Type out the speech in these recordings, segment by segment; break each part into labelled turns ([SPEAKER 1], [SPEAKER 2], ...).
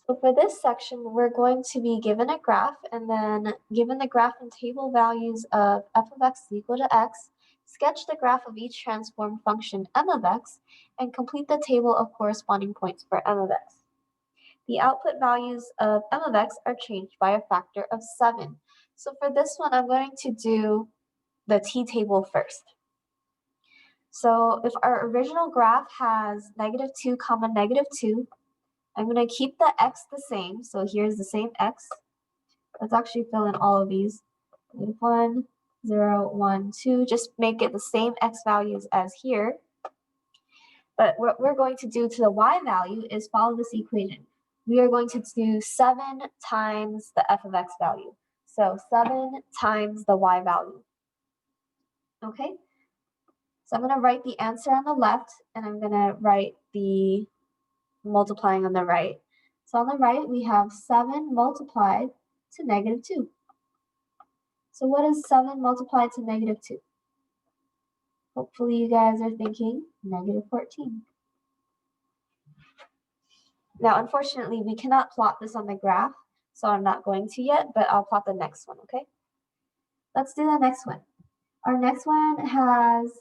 [SPEAKER 1] So for this section, we're going to be given a graph, and then given the graph and table values of f of x is equal to x, sketch the graph of each transform function m of x, and complete the table of corresponding points for m of x. The output values of m of x are changed by a factor of 7. So for this one, I'm going to do the t-table first. So if our original graph has -2, -2, I'm going to keep the x the same. So here's the same x. Let's actually fill in all of these. -1, 0, 1, 2. Just make it the same x values as here. But what we're going to do to the y value is follow this equation. We are going to do 7 times the f of x value. So 7 times the y value. Okay? So I'm going to write the answer on the left, and I'm going to write the multiplying on the right. So on the right, we have 7 multiplied to -2. So what is 7 multiplied to -2? Hopefully you guys are thinking -14. Now, unfortunately, we cannot plot this on the graph, so I'm not going to yet, but I'll plot the next one, okay? Let's do the next one. Our next one has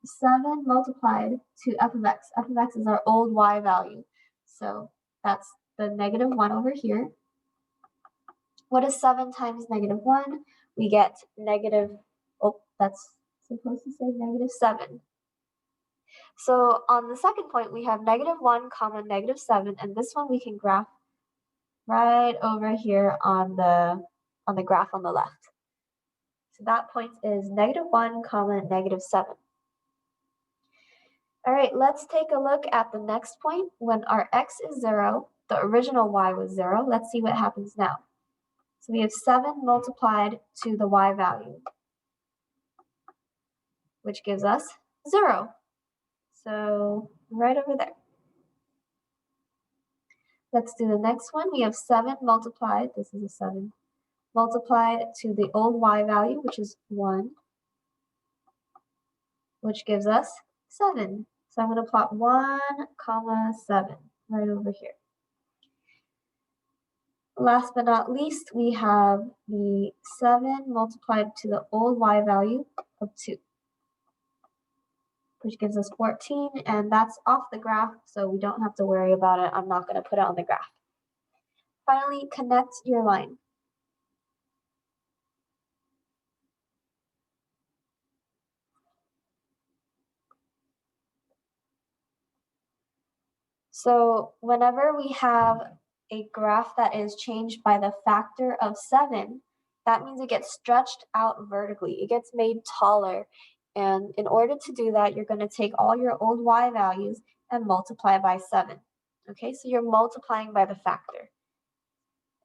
[SPEAKER 1] 7 multiplied to f of x. F of x is our old y value. So that's the -1 over here. What is 7 times -1? We get that's supposed to say -7. So on the second point, we have -1, -7, and this one we can graph right over here on the graph on the left. So that point is -1, -7. All right, let's take a look at the next point. When our x is 0, the original y was 0. Let's see what happens now. So we have 7 multiplied to the y value, which gives us 0. So right over there. Let's do the next one. We have 7 multiplied, this is a 7, multiplied to the old y value, which is 1, which gives us 7. So I'm going to plot 1, 7 right over here. Last but not least, we have the 7 multiplied to the old y value of 2, which gives us 14, and that's off the graph, so we don't have to worry about it. I'm not going to put it on the graph. Finally, connect your line. So whenever we have a graph that is changed by the factor of 7, that means it gets stretched out vertically. It gets made taller. And in order to do that, you're going to take all your old y values and multiply by 7. Okay, so you're multiplying by the factor.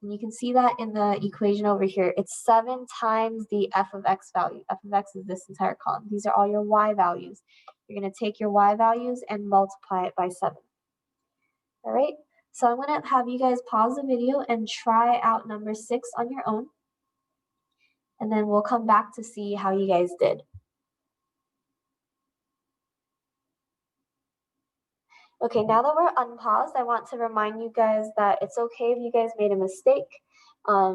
[SPEAKER 1] And you can see that in the equation over here. It's 7 times the f of x value. F of x is this entire column. These are all your y values. You're going to take your y values and multiply it by 7. All right, so I'm going to have you guys pause the video and try out number 6 on your own. And then we'll come back to see how you guys did. Okay, now that we're unpaused, I want to remind you guys that it's okay if you guys made a mistake.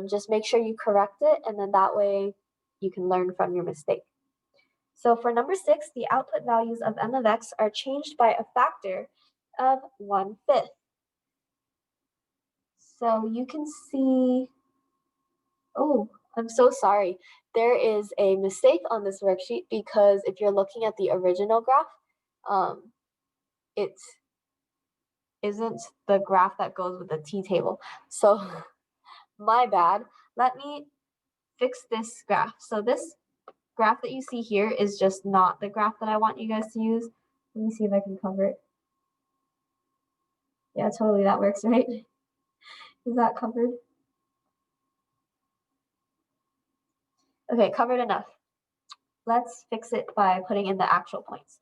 [SPEAKER 1] Just make sure you correct it, and then that way you can learn from your mistake. So for number 6, the output values of m of x are changed by a factor of 1/5. So you can see, oh, I'm so sorry. There is a mistake on this worksheet because if you're looking at the original graph, it isn't the graph that goes with the t-table. So my bad. Let me fix this graph. So this graph that you see here is just not the graph that I want you guys to use. Let me see if I can cover it. Yeah, totally, that works, right? Is that covered? Okay, covered enough. Let's fix it by putting in the actual points.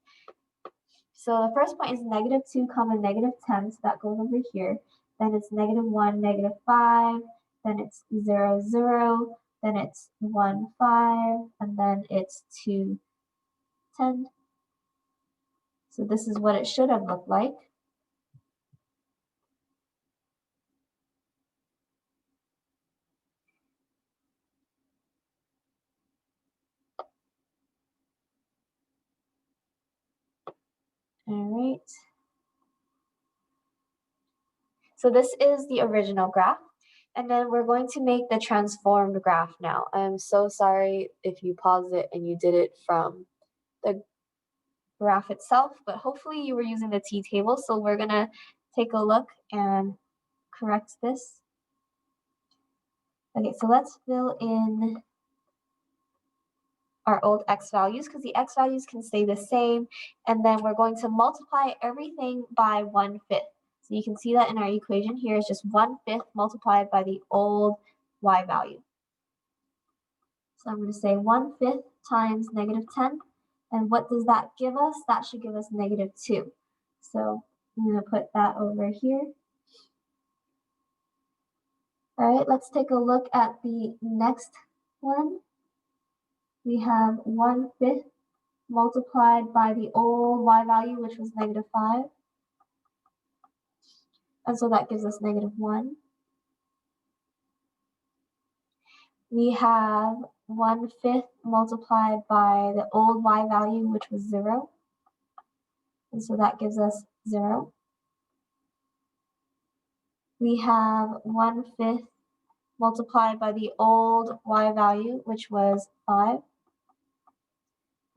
[SPEAKER 1] So the first point is -2, -10, so that goes over here. Then it's -1, -5, then it's 0, 0, then it's 1, 5, and then it's 2, 10. So this is what it should have looked like. All right. So this is the original graph. And then we're going to make the transformed graph now. I'm so sorry if you paused it and you did it from the graph itself, but hopefully you were using the t-table. So we're gonna take a look and correct this. Okay, so let's fill in our old x values because the x values can stay the same. And then we're going to multiply everything by 1/5. So you can see that in our equation here is just 1/5 multiplied by the old y value. So I'm going to say 1/5 times -10. And what does that give us? That should give us -2. So I'm going to put that over here. All right, let's take a look at the next one. We have 1/5 multiplied by the old y value, which was -5. And so that gives us -1. We have 1/5 multiplied by the old y value, which was 0. And so that gives us 0. We have 1/5 multiplied by the old y value, which was 5,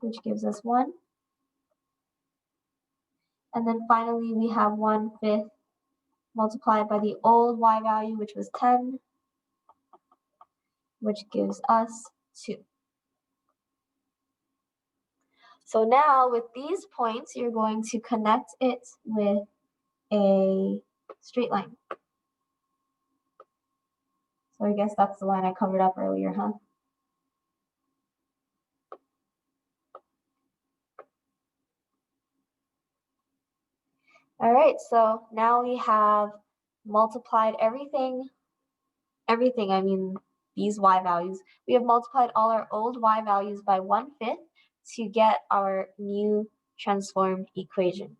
[SPEAKER 1] which gives us 1. And then finally, we have 1/5 multiplied by the old y value, which was 10, which gives us 2. So now with these points, you're going to connect it with a straight line. So I guess that's the line I covered up earlier, huh? All right, so now we have multiplied everything, I mean these y values. We have multiplied all our old y values by 1/5 to get our new transformed equation.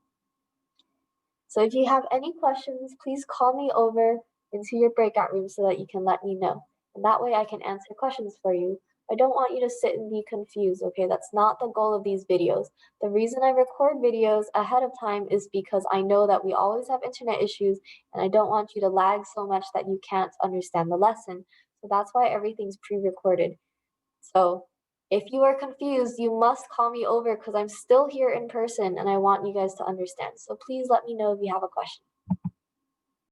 [SPEAKER 1] So if you have any questions, please call me over into your breakout room so that you can let me know. And that way I can answer questions for you. I don't want you to sit and be confused, okay? That's not the goal of these videos. The reason I record videos ahead of time is because I know that we always have internet issues and I don't want you to lag so much that you can't understand the lesson. So that's why everything's pre-recorded. So if you are confused, you must call me over because I'm still here in person and I want you guys to understand. So please let me know if you have a question.